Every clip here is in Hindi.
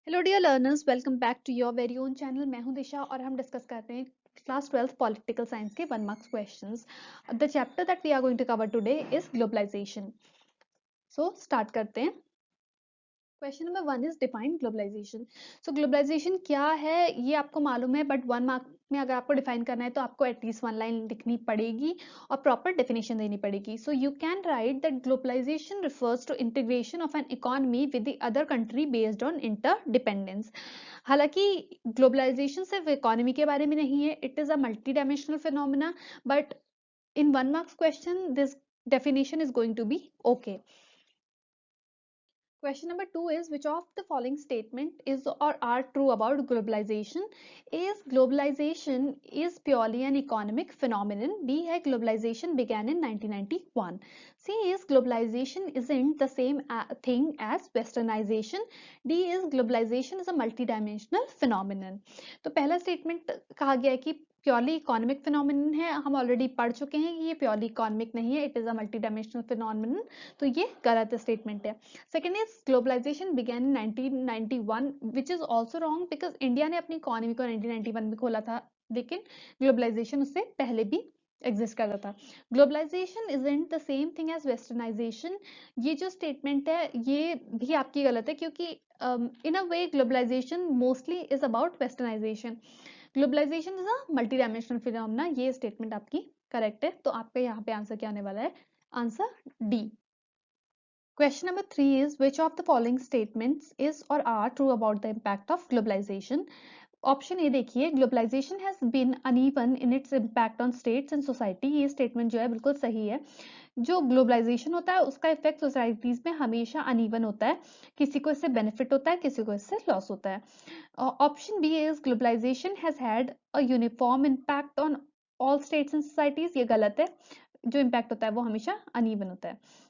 Hello dear learners, welcome back to your very own channel. मैं हूं दिशा और हम डिस्कस करते हैं क्लास 12 पॉलिटिकल साइंस के 1 marks questions. The chapter that we are going to cover today is globalization. So start करते हैं। Question number 1 is define globalization. So globalization क्या है ये आपको मालूम है, बट 1 मार्क में अगर आपको डिफाइन करना है तो आपको एटलीस्ट 1 लाइन लिखनी पड़ेगी और प्रॉपर डेफिनेशन देनी पड़ेगी। So you can write that globalization refers to integration of an economy with the other country based on interdependence. हालांकि ग्लोबलाइजेशन सिर्फ इकोनॉमी के बारे में नहीं है, it is a multi dimensional phenomena, but in 1 marks question this definition is going to be okay. Question number 2 is which of the following statement is or are true about globalization? A is globalization is purely an economic phenomenon. B है globalization began in 1991. C is globalization isn't the same thing as westernization. D is globalization is a multidimensional phenomenon. तो पहला स्टेटमेंट कहा गया है कि प्योरली इकोनॉमिक फिनोमिनन है। हम ऑलरेडी पढ़ चुके हैं कि ये प्योरली इकोनॉमिक नहीं है, it is a multi dimensional phenomenon, तो ये गलत स्टेटमेंट है। Second is globalization began in 1991, which is also wrong because India ने अपनी इकोनॉमी को 1991 में खोला था, लेकिन ग्लोबलाइजेशन उससे पहले भी एग्जिस्ट करता था। Globalization is in the same thing as westernization, ये जो स्टेटमेंट है ये भी आपकी गलत है, क्योंकि in a way globalization mostly is about westernization. Globalization is a multi dimensional phenomena, ये स्टेटमेंट आपकी करेक्ट है। तो आपका यहाँ पे आंसर क्या आने वाला है? Answer D. Question number 3 is which of the following statements is or are true about the impact of globalization? Option A देखिए, globalization has been uneven in its impact on states and society. ये स्टेटमेंट जो है बिल्कुल सही है। जो ग्लोबलाइजेशन होता है उसका इफेक्ट सोसाइटीज में हमेशा अनइवन होता है, किसी को इससे बेनिफिट होता है, किसी को इससे लॉस होता है। Option B is globalization has had a uniform impact on all states and societies. ये गलत है, जो इम्पैक्ट होता है वो हमेशा अनइवन होता है।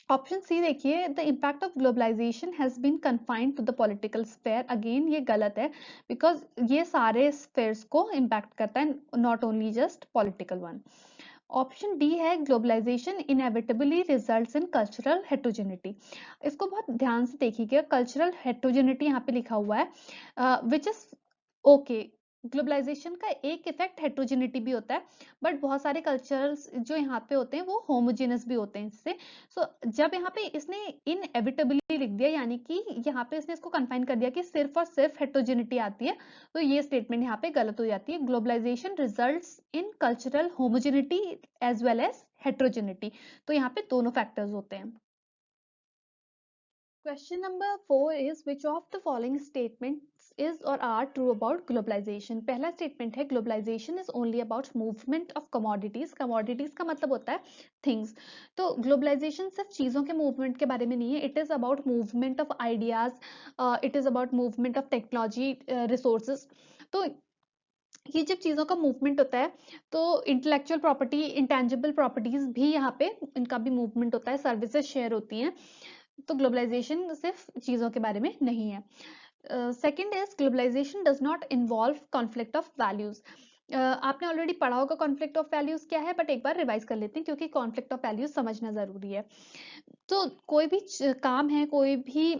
ऑप्शन सी देखिए, the impact of globalization has been confined to the political sphere. Again ये गलत है, बिकॉज ये सारे स्फेयर्स को इम्पैक्ट करता है, not only just political one. Option D है, globalization inevitably results in cultural heterogeneity. इसको बहुत ध्यान से देखिएगा, कल्चरल हेट्रोजेनिटी यहाँ पे लिखा हुआ है, विच इज ओके। ग्लोबलाइजेशन का एक इफेक्ट हेट्रोजेनिटी भी होता है, बट बहुत सारे कल्चर्स जो यहाँ पे होते हैं वो होमोजेनस भी होते हैं इससे। सो जब यहाँ पे इसने इनएविटेबली लिख दिया, यानी कि यहाँ पे इसने इसको कन्फाइन कर दिया कि सिर्फ और सिर्फ हेट्रोजेनिटी आती है, तो ये स्टेटमेंट यहाँ पे गलत हो जाती है। Globalization results in cultural homogeneity as well as heterogeneity, तो यहाँ पे दोनों फैक्टर्स होते हैं। Question number 4 is which of the following statements is or are true about globalization? पहला स्टेटमेंट है globalization is only about movement of commodities. commodities का मतलब होता है things. तो globalization सिर्फ चीजों के मूवमेंट के बारे में नहीं है, it is about movement of ideas, it is about movement of technology, resources. तो ये जब चीजों का मूवमेंट होता है तो इंटेलेक्चुअल प्रॉपर्टी, इंटेंजिबल प्रॉपर्टीज भी यहाँ पे इनका भी मूवमेंट होता है, सर्विसेज शेयर होती हैं। तो ग्लोबलाइजेशन सिर्फ चीजों के बारे में नहीं है। Second is globalization does not involve conflict of values. आपने ऑलरेडी पढ़ा होगा कॉन्फ्लिक्ट ऑफ वैल्यूज क्या है, बट एक बार रिवाइज कर लेते हैं क्योंकि कॉन्फ्लिक्ट ऑफ वैल्यूज समझना जरूरी है। तो कोई भी काम है, कोई भी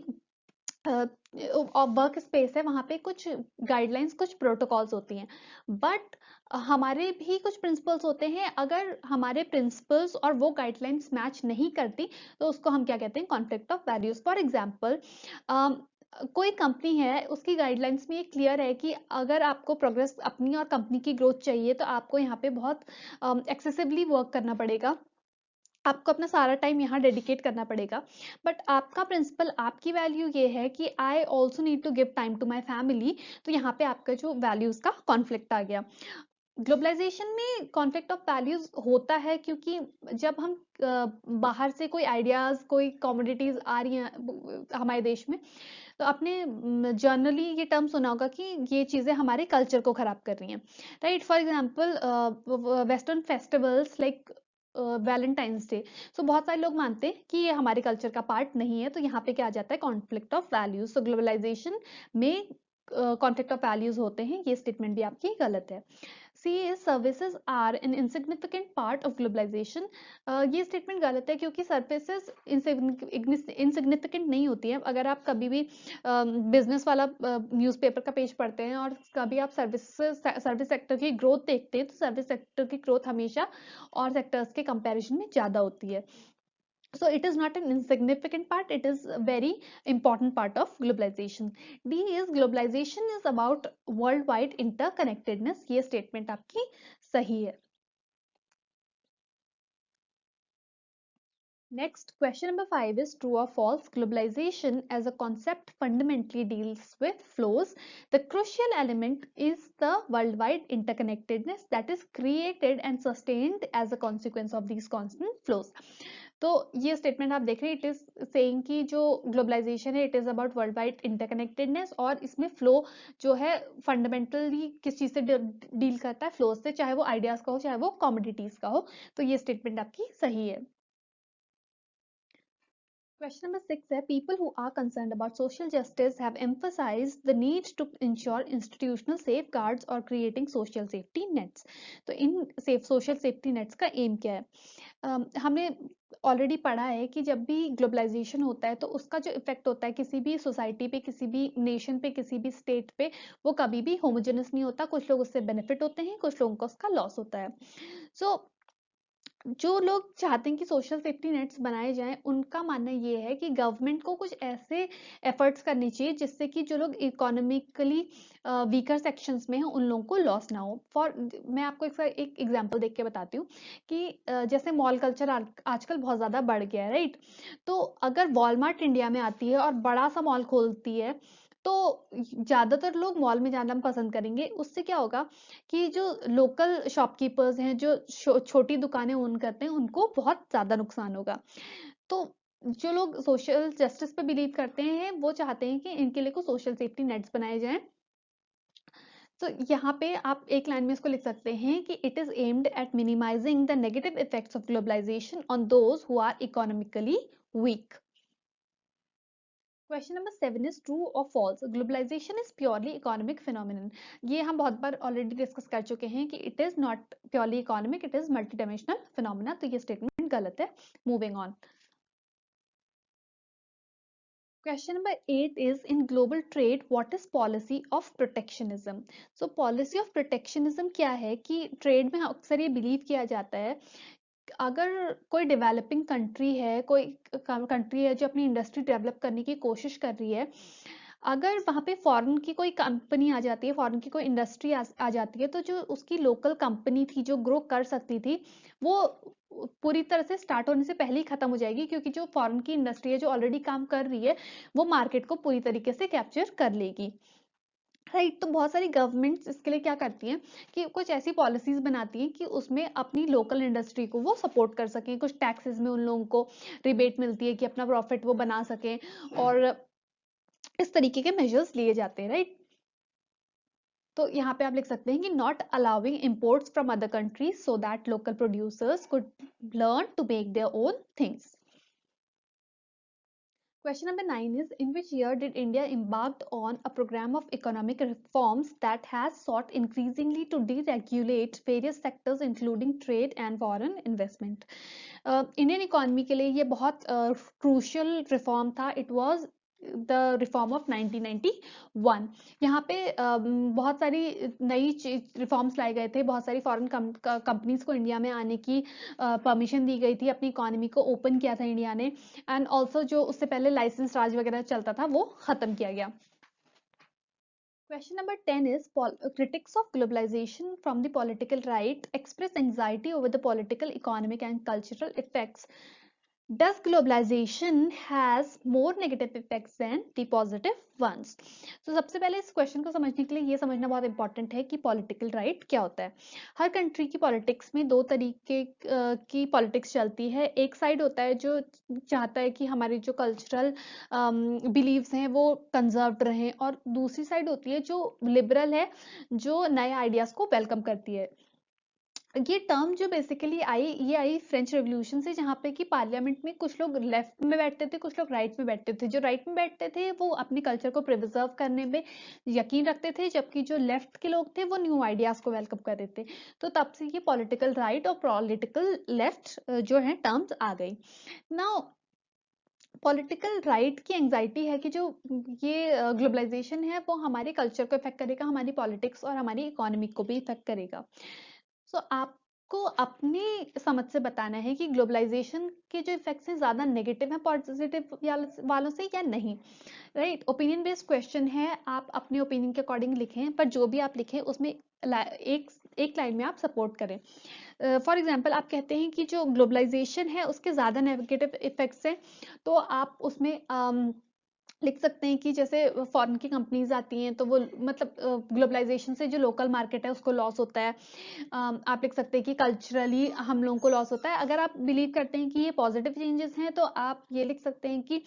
वर्क स्पेस है, वहां पे कुछ गाइडलाइंस, कुछ प्रोटोकॉल्स होती हैं, बट हमारे भी कुछ प्रिंसिपल्स होते हैं। अगर हमारे प्रिंसिपल्स और वो गाइडलाइंस मैच नहीं करती तो उसको हम क्या कहते हैं? Conflict of values. For example, कोई कंपनी है, उसकी गाइडलाइंस में ये क्लियर है कि अगर आपको प्रोग्रेस, अपनी और कंपनी की ग्रोथ चाहिए, तो आपको यहाँ पे बहुत एक्सेसिवली वर्क करना पड़ेगा, आपको अपना सारा टाइम यहाँ डेडिकेट करना पड़ेगा। बट आपका प्रिंसिपल, आपकी वैल्यू ये है कि I also need to give time to my family, तो यहाँ पे आपका जो वैल्यूज का कॉन्फ्लिक्ट आ गया। ग्लोबलाइजेशन में कॉन्फ्लिक्ट ऑफ वैल्यूज होता है क्योंकि जब हम बाहर से कोई आइडियाज, कोई कमोडिटीज आ रही हैं हमारे देश में, तो आपने जनरली ये टर्म सुना होगा कि ये चीजें हमारे कल्चर को खराब कर रही हैं, right? For example, western festivals like Valentine's Day, so बहुत सारे लोग मानते हैं कि ये हमारे कल्चर का पार्ट नहीं है, तो यहाँ पे क्या आ जाता है? Conflict of values. So globalization में कॉन्फ्लिक्ट ऑफ वैल्यूज होते हैं, ये स्टेटमेंट भी आपकी गलत है। C is services are an insignificant part of globalization. ये स्टेटमेंट गलत है क्योंकि सर्विसेज इंसिग्निफिकेंट नहीं होती है. अगर आप कभी भी बिजनेस वाला न्यूज़पेपर का पेज पढ़ते हैं और कभी आप सर्विस सेक्टर की ग्रोथ देखते हैं तो सर्विस सेक्टर की ग्रोथ हमेशा और सेक्टर्स के कंपैरिजन में ज़्यादा होती है. So it is not an insignificant part, it is a very important part of globalization. D is globalization is about worldwide interconnectedness. ये statement आपकी सही है. Next, question number 5 is true or false. Globalization as a concept fundamentally deals with flows. The crucial element is the worldwide interconnectedness that is created and sustained as a consequence of these constant flows. तो ये स्टेटमेंट आप देख रहे हैं, इट इज सेइंग कि जो ग्लोबलाइजेशन है it is about world wide interconnectedness और इसमें फ्लो जो है फंडामेंटली किस चीज से डील करता है, फ्लो से, चाहे वो आइडियाज का हो चाहे वो कमोडिटीज का हो. तो ये स्टेटमेंट आपकी सही है. Question number 6 है people who are concerned about social justice have emphasized the need to ensure institutional safeguards or creating social safety nets. तो इन social safety nets का एम क्या है? हमने ऑलरेडी पढ़ा है कि जब भी ग्लोबलाइजेशन होता है तो उसका जो इफेक्ट होता है किसी भी सोसाइटी पे, किसी भी नेशन पे, किसी भी स्टेट पे, वो कभी भी होमोजेनस नहीं होता. कुछ लोग उससे बेनिफिट होते हैं, कुछ लोगों को उसका लॉस होता है. सो जो लोग चाहते हैं कि सोशल सेफ्टी नेट्स बनाए जाएं उनका मानना ये है कि गवर्नमेंट को कुछ ऐसे एफर्ट्स करने चाहिए जिससे कि जो लोग इकोनॉमिकली वीकर सेक्शंस में हैं उन लोगों को लॉस ना हो. मैं आपको एक एग्जांपल देख के बताती हूँ कि जैसे मॉल कल्चर आजकल बहुत ज़्यादा बढ़ गया है, राइट. तो अगर वॉलमार्ट इंडिया में आती है और बड़ा सा मॉल खोलती है तो ज़्यादातर लोग मॉल में जाना पसंद करेंगे. उससे क्या होगा कि जो लोकल शॉपकीपर्स हैं, जो छोटी दुकानें ओन करते हैं, उनको बहुत ज़्यादा नुकसान होगा. तो जो लोग सोशल जस्टिस पे बिलीव करते हैं वो चाहते हैं कि इनके लिए कुछ सोशल सेफ्टी नेट्स बनाए जाएं. तो यहाँ पे आप एक लाइन में इसको लिख सकते हैं कि it is aimed at minimising the negative effects of globalisation on those who are economically weak. Question number 7 is true और false. Globalisation is purely economic phenomenon. ये हम बहुत बार ऑलरेडी डिस्कस कर चुके हैं कि it is not purely economic, it is multi dimensional phenomena. तो ये स्टेटमेंट गलत है. Moving on. Question number 8 is in global trade, what is policy of protectionism? So policy of protectionism क्या है कि ट्रेड में अक्सर ये बिलीव किया जाता है अगर कोई डेवलपिंग कंट्री है, कोई कंट्री है जो अपनी इंडस्ट्री डेवलप करने की कोशिश कर रही है, अगर वहाँ पे फॉरेन की कोई कंपनी आ जाती है, फॉरेन की कोई इंडस्ट्री आ जाती है, तो जो उसकी लोकल कंपनी थी जो ग्रो कर सकती थी वो पूरी तरह से स्टार्ट होने से पहले ही खत्म हो जाएगी क्योंकि जो फॉरेन की इंडस्ट्री है जो ऑलरेडी काम कर रही है वो मार्केट को पूरी तरीके से कैप्चर कर लेगी, राइट. तो बहुत सारी गवर्नमेंट्स इसके लिए क्या करती हैं कि कुछ ऐसी पॉलिसीज बनाती हैं कि उसमें अपनी लोकल इंडस्ट्री को वो सपोर्ट कर सकें. कुछ टैक्सेस में उन लोगों को रिबेट मिलती है कि अपना प्रॉफिट वो बना सकें और इस तरीके के मेजर्स लिए जाते हैं, राइट. तो यहाँ पे आप लिख सकते हैं कि not allowing imports from other countries so that local producers could learn to make their own things. Question number 9 is in which year did India embarked on a program of economic reforms that has sought increasingly to deregulate various sectors including trade and foreign investment. Indian economy के लिए ये बहुत crucial reform था. It was the reform of 1991. यहाँ पे बहुत सारी नई रिफॉर्म्स लाए गए थे, बहुत सारी फॉरेन कंपनीज को इंडिया में आने की परमिशन दी गई थी, अपनी इकोनॉमी को ओपन किया था इंडिया ने, एंड ऑल्सो जो उससे पहले लाइसेंस राज वगैरह चलता था वो खत्म किया गया. Question number 10 is critics of globalization from the political right express anxiety over the political, economic and cultural effects. Does globalization has more negative effects than the positive ones? तो सबसे पहले इस क्वेश्चन को समझने के लिए ये समझना बहुत इंपॉर्टेंट है कि पॉलिटिकल राइट क्या होता है. हर कंट्री की पॉलिटिक्स में दो तरीके की पॉलिटिक्स चलती है. एक साइड होता है जो चाहता है कि हमारे जो कल्चरल बिलीव्स हैं वो कंजर्व्ड रहें, और दूसरी साइड होती है जो लिबरल है, जो नए आइडियाज को वेलकम करती है. ये टर्म जो बेसिकली आई, ये आई फ्रेंच रेवोल्यूशन से, जहाँ पे कि पार्लियामेंट में कुछ लोग लेफ्ट में बैठते थे, कुछ लोग राइट में बैठते थे। जो राइट में बैठते थे वो अपने कल्चर को प्रिजर्व करने में यकीन रखते थे, जबकि जो लेफ्ट के लोग थे वो न्यू आइडियाज को वेलकम कर रहे थे। तो तब से ये पॉलिटिकल राइट और पॉलिटिकल लेफ्ट जो है टर्म्स आ गई। नाउ पॉलिटिकल राइट की एंजाइटी है कि जो ये ग्लोबलाइजेशन है वो हमारे कल्चर को इफेक्ट करेगा, हमारी पॉलिटिक्स और हमारी इकोनॉमी को भी इफेक्ट करेगा। सो आपको अपनी समझ से बताना है कि ग्लोबलाइजेशन के जो इफेक्ट्स हैं ज्यादा नेगेटिव हैं पॉजिटिव वालों से या नहीं। राइट, ओपिनियन बेस्ड क्वेश्चन है, आप अपने ओपिनियन के अकॉर्डिंग लिखें, पर जो भी आप लिखें उसमें एक एक लाइन में आप सपोर्ट करें। फॉर एग्जांपल आप कहते हैं कि जो ग्लोबलाइजेशन है उसके ज़्यादा नेगेटिव इफेक्ट्स हैं, तो आप उसमें लिख सकते हैं कि जैसे फॉरेन की कंपनीज आती हैं तो वो मतलब ग्लोबलाइजेशन से जो लोकल मार्केट है उसको लॉस होता है। आप लिख सकते हैं कि कल्चरली हम लोगों को लॉस होता है। अगर आप बिलीव करते हैं कि ये पॉजिटिव चेंजेस हैं तो आप ये लिख सकते हैं कि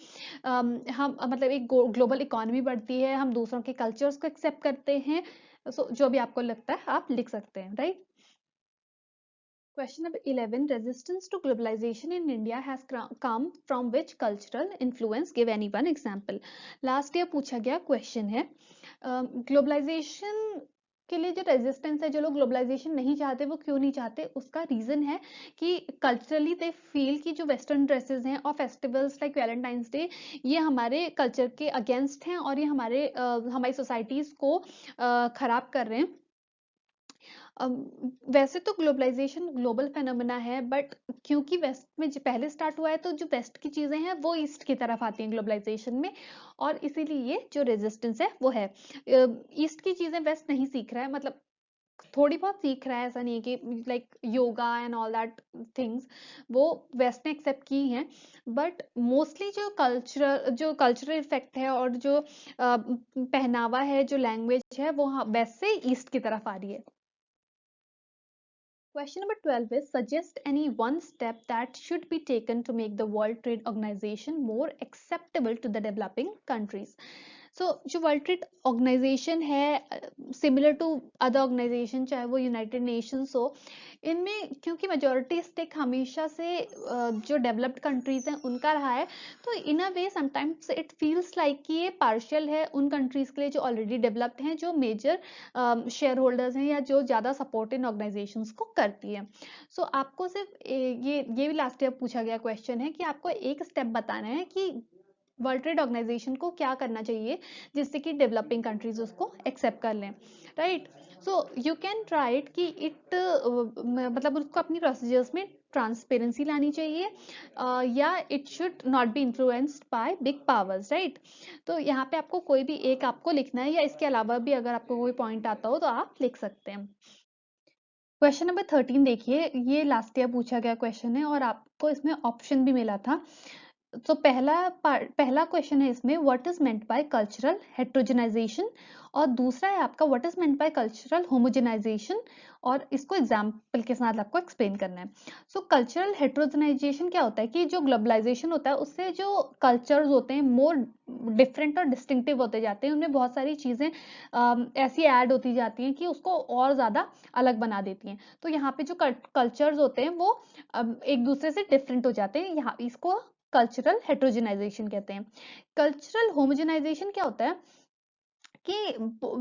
हम मतलब एक ग्लोबल इकोनॉमी बढ़ती है, हम दूसरों के कल्चर्स को एक्सेप्ट करते हैं। सो जो भी आपको लगता है आप लिख सकते हैं। Right, question number 11, resistance to globalization in India has come from which cultural influence? Give any one example. Last year पूछा गया question है ग्लोबलाइजेशन के लिए जो रेजिस्टेंस है, जो लोग ग्लोबलाइजेशन नहीं चाहते वो क्यों नहीं चाहते, उसका रीजन है कि कल्चरली दे फील कि जो वेस्टर्न ड्रेसेस हैं और फेस्टिवल्स लाइक वैलेंटाइंस डे ये हमारे कल्चर के अगेंस्ट हैं और ये हमारी सोसाइटीज को खराब कर रहे हैं। वैसे तो ग्लोबलाइजेशन ग्लोबल फेनोमेना है, बट क्योंकि वेस्ट में पहले स्टार्ट हुआ है तो जो वेस्ट की चीजें हैं वो ईस्ट की तरफ आती हैं ग्लोबलाइजेशन में, और इसीलिए जो रेजिस्टेंस है वो है। ईस्ट की चीजें वेस्ट नहीं सीख रहा है, मतलब थोड़ी बहुत सीख रहा है, ऐसा नहीं है कि like yoga and all that things वो वेस्ट ने एक्सेप्ट की हैं, बट मोस्टली जो कल्चरल इफेक्ट है और जो पहनावा है, जो लैंग्वेज है, वो वेस्ट से ईस्ट की तरफ आ रही है। Question number 12 is suggest any one step that should be taken to make the World Trade Organization more acceptable to the developing countries. जो वर्ल्ड ट्रेड ऑर्गेनाइजेशन है सिमिलर टू अदर ऑर्गेनाइजेशन, चाहे वो यूनाइटेड नेशंस हो, इनमें क्योंकि मेजोरिटी स्टेक हमेशा से जो डेवलप्ड कंट्रीज हैं उनका रहा है, तो in a way sometimes it feels like कि ये पार्शियल है उन कंट्रीज के लिए जो ऑलरेडी डेवलप्ड हैं, जो मेजर शेयर होल्डर्स हैं या जो ज़्यादा सपोर्ट इन ऑर्गेनाइजेशंस को करती है। आपको सिर्फ ये भी लास्ट ईयर पूछा गया क्वेश्चन है कि आपको एक स्टेप बताना है कि वर्ल्ड ट्रेड ऑर्गेनाइजेशन को क्या करना चाहिए जिससे कि डेवलपिंग कंट्रीज उसको एक्सेप्ट कर लें। Right, so you can right कि इट मतलब उसको अपनी प्रोसीजर्स में ट्रांसपेरेंसी लानी चाहिए, या it should not be influenced by big powers. Right, तो यहाँ पे आपको कोई भी एक आपको लिखना है, या इसके अलावा भी अगर आपको कोई पॉइंट आता हो तो आप लिख सकते हैं। क्वेश्चन नंबर 13 देखिए, ये लास्ट ईयर पूछा गया क्वेश्चन है और आपको इसमें ऑप्शन भी मिला था। तो पहला क्वेश्चन है इसमें, what is meant by cultural heterogenisation, और दूसरा है आपका what is meant by cultural homogenisation, और इसको एग्जांपल के साथ आपको एक्सप्लेन करना है। कल्चरल हेट्रोजेनाइजेशन क्या होता है कि जो ग्लोबलाइजेशन होता है उससे जो कल्चर्स होते हैं मोर डिफरेंट और डिस्टिंक्टिव होते जाते हैं, उनमें बहुत सारी चीजें ऐसी ऐड होती जाती हैं कि उसको और ज्यादा अलग बना देती हैं। तो यहाँ पे जो कल्चर्स होते हैं वो एक दूसरे से डिफरेंट हो जाते हैं, यहाँ इसको कल्चरल हेट्रोजेनाइजेशन कहते हैं। कल्चरल होमोजेनाइजेशन क्या होता है कि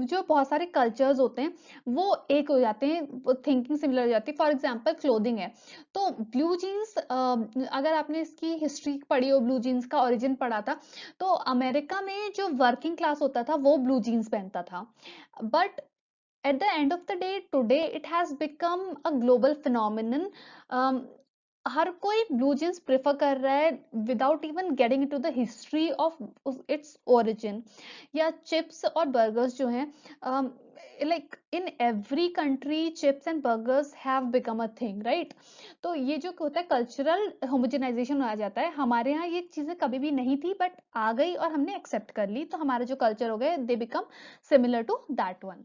जो बहुत सारे कल्चर्स होते हैं वो एक हो जाते हैं, थिंकिंग सिमिलर हो जाती है। फॉर एग्जांपल क्लोथिंग है, तो ब्लू जीन्स, अगर आपने इसकी हिस्ट्री पढ़ी हो, ब्लू जीन्स का ओरिजिन पढ़ा था, तो अमेरिका में जो वर्किंग क्लास होता था वो ब्लू जीन्स पहनता था, but at the end of the day today it has become a global phenomenon. हर कोई ब्लू जींस प्रेफर कर रहा है without even getting into the history of its origin. या चिप्स और बर्गर्स जो हैं, like in every country chips and burgers have become a thing, right. तो ये जो होता है कल्चरल होमोजेनाइजेशन आ जाता है, हमारे यहाँ ये चीजें कभी भी नहीं थी बट आ गई और हमने एक्सेप्ट कर ली, तो हमारे जो कल्चर हो गए they become similar to that one.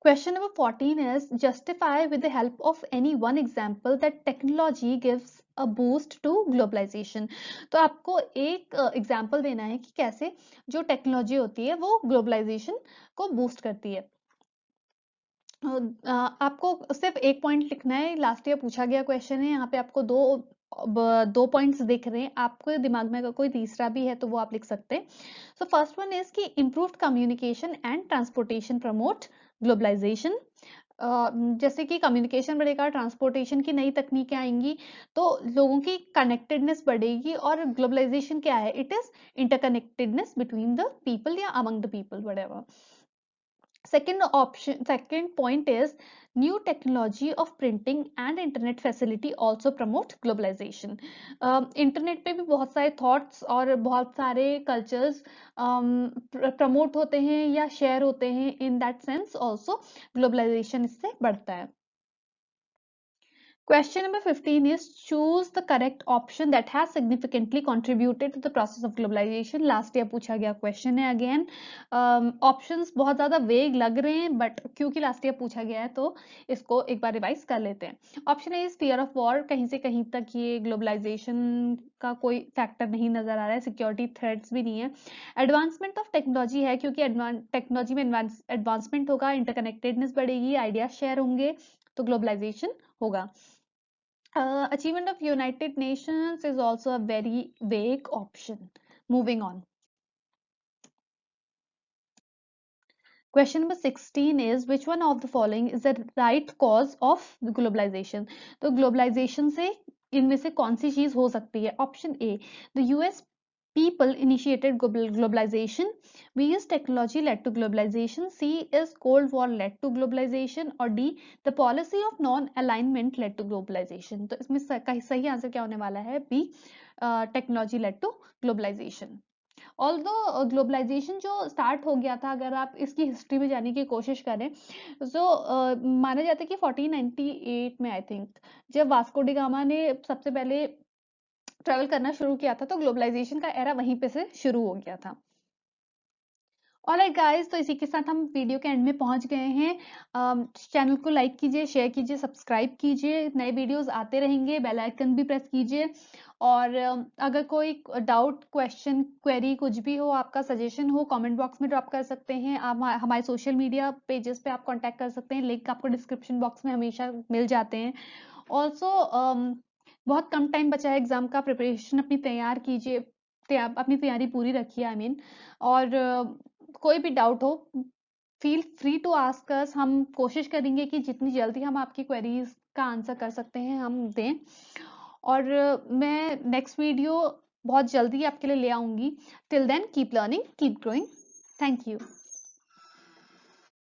Question number 14 is justify with the help of any one example that technology gives a boost to globalization. तो आपको एक एग्जाम्पल देना है कि कैसे जो टेक्नोलॉजी होती है वो ग्लोबलाइजेशन को बूस्ट करती है। आपको सिर्फ एक पॉइंट लिखना है, लास्ट ईयर पूछा गया क्वेश्चन है, यहाँ पे आपको दो पॉइंट्स दिख रहे हैं, आपके दिमाग में अगर कोई तीसरा भी है तो वो आप लिख सकते हैं। सो फर्स्ट वन इज कि improved communication and transportation promote globalization. जैसे कि कम्युनिकेशन बढ़ेगा, ट्रांसपोर्टेशन की नई तकनीकें आएंगी, तो लोगों की कनेक्टेडनेस बढ़ेगी। और ग्लोबलाइजेशन क्या है? It is interconnectedness between the people या among the people, whatever. Second point is new technology of printing and internet facility also promote globalization. Internet पे भी बहुत सारे थॉट्स और बहुत सारे कल्चर्स प्रमोट होते हैं या शेयर होते हैं, in that sense also globalization इससे बढ़ता है। Question number 15 is choose the correct option that has significantly contributed to the process of globalization. Last year पूछा गया question है again. Options बहुत ज़्यादा vague लग रहे हैं, but क्योंकि last year पूछा गया है तो इसको एक बार revise कर लेते हैं। Option A is fear of war. कहीं से कहीं तक ये globalization का कोई factor नहीं नजर आ रहा है, security threats भी नहीं है। Advancement of technology है, क्योंकि technology में advancement होगा, interconnectedness बढ़ेगी, ideas share होंगे, तो globalization होगा। Achievement of United Nations is also a very vague option. Moving on. Question number 16 is which one of the following is the right cause of the globalization? तो globalization से इनमें से कौन सी चीज हो सकती है? Option A, the US people initiated globalization. B is technology led to globalization. C is Cold War led to globalization. और D, the policy of non-alignment led to globalization. तो इसमें सही आंसर क्या होने वाला है? B, technology led to globalization. Although globalization जो स्टार्ट हो गया था, अगर आप इसकी हिस्ट्री में जाने की कोशिश करें तो माना जाता है कि 1498 में, आई थिंक, जब वास्को डी गामा ने सबसे पहले ट्रेवल करना शुरू किया था, तो ग्लोबलाइजेशन का एरा वहीं पे से शुरू हो गया था। ऑलराइट गाइस, तो इसी के साथ हम वीडियो के एंड में पहुंच गए हैं। चैनल को लाइक कीजिए, शेयर कीजिए, सब्सक्राइब कीजिए, नए वीडियोस आते रहेंगे, बेल आइकन भी प्रेस कीजिए। और अगर कोई डाउट, क्वेश्चन, क्वेरी कुछ भी हो, आपका सजेशन हो, कमेंट बॉक्स में ड्रॉप कर सकते हैं। आप हमारे सोशल मीडिया पेजेस पे आप कांटेक्ट कर सकते हैं, लिंक आपको डिस्क्रिप्शन बॉक्स में हमेशा मिल जाते हैं। ऑल्सो बहुत कम टाइम बचा है एग्जाम का, प्रिपरेशन अपनी तैयार कीजिए, अपनी तैयारी पूरी रखिए, आई मीन। और कोई भी डाउट हो, feel free to ask us. हम कोशिश करेंगे कि जितनी जल्दी हम आपकी क्वेरीज का आंसर कर सकते हैं हम दें। और मैं नेक्स्ट वीडियो बहुत जल्दी आपके लिए ले आऊंगी। Till then keep learning, keep growing. Thank you.